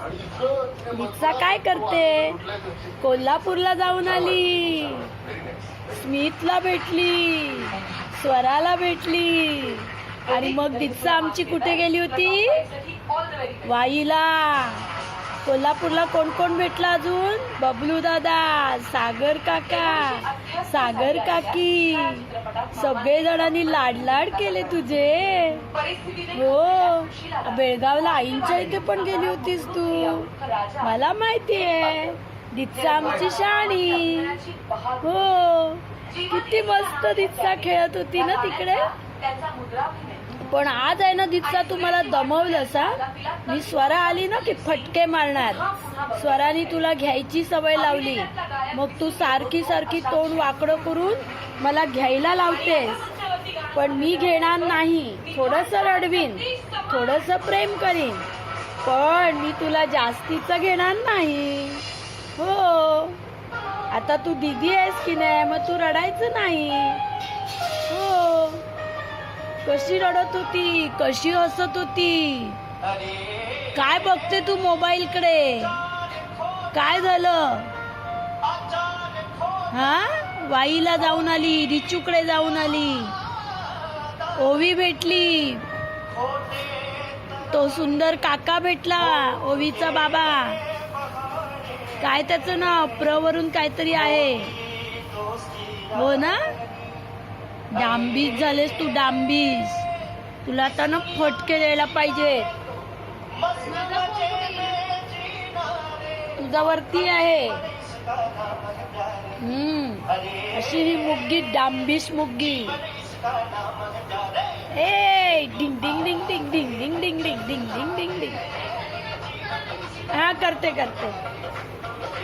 दीक्षा काय करते? कोल्हापूरला जाऊन आली, स्मितला भेटली, स्वराला भेटली. आणि मग दीक्षा आमची कुठे गेली होती? वाईला. कोल्हापूरला कोण कोण भेटला अजून? बबलू दादा, सागर काका, सागर काकी, सगळे जणांनी लाड केले तुझे. हो, बेळगावला आईंच्या इथे पण गेली होतीस तू. मला माहिती आहे. दीक्षा आमची शाणी. हो, किती मस्त दीक्षा खेळत होती ना तिकडे. पण आज आहे ना दीक्षा, तुम्हाला दमवलंस हा. मी स्वरा आली ना की फटके मारणार. स्वरानी तुला घ्यायची सवय लावली, मग तू सारखी तोंड वाकडं करून मला घ्यायला लावतेस. पण मी घेणार नाही. थोडंसं रडवीन, थोडंसं प्रेम करीन, पण मी तुला जास्तीचं घेणार नाही. हो, आता तू दीदी आहेस की नाही, मग तू रडायचं नाही. हो, कशी रडत होती, कशी हसत होती. काय बघते तू मोबाईल कडे? काय झालं? हा, वाईला जाऊन आली, रिचूकडे जाऊन आली, ओवी भेटली, तो सुंदर काका भेटला, ओवीचा बाबा. काय त्याचं नाव? प्रवरून काहीतरी आहे. हो ना, डांबीस झालेस तू, डांबीस. तुला आता ना फटके द्यायला पाहिजे. तुझा वरती आहे. अशी ही मुग्गी, डांबीस मुग्गी. ए डिंग डिंग डिंग डिंग डिंग डिंग डिंग डिंग डिंग डिंग डिंग. हा, करते.